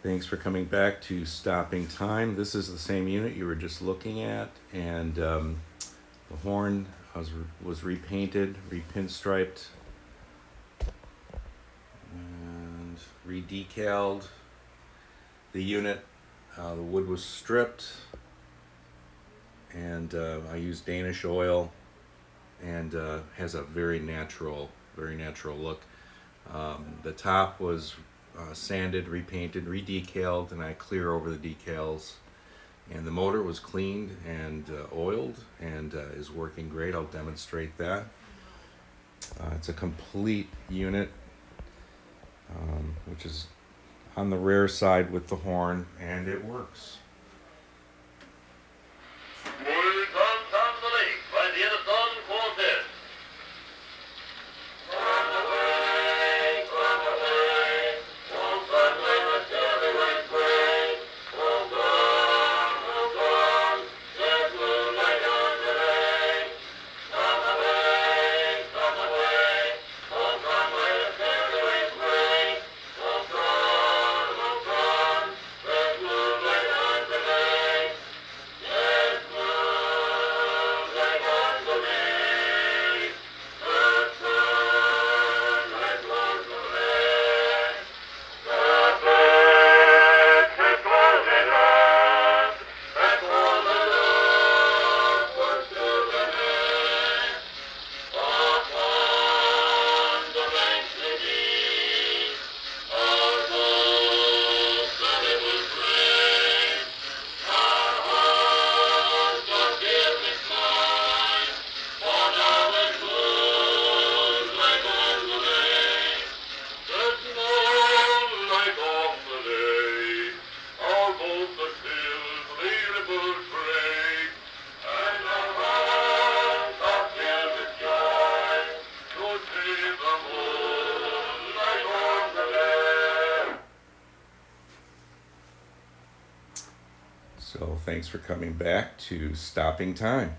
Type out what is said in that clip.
Thanks for coming back to Stopping Time. This is the same unit you were just looking at, and the horn was repainted, repinstriped, and redecaled. The unit, the wood was stripped, and I used Danish oil, and has a very natural look. The top was sanded, repainted, redecaled, and I clear over the decals. And the motor was cleaned and oiled and is working great. I'll demonstrate that. It's a complete unit, which is on the rare side with the horn, and it works. By the Edison quartet. So thanks for coming back to Stopping Time.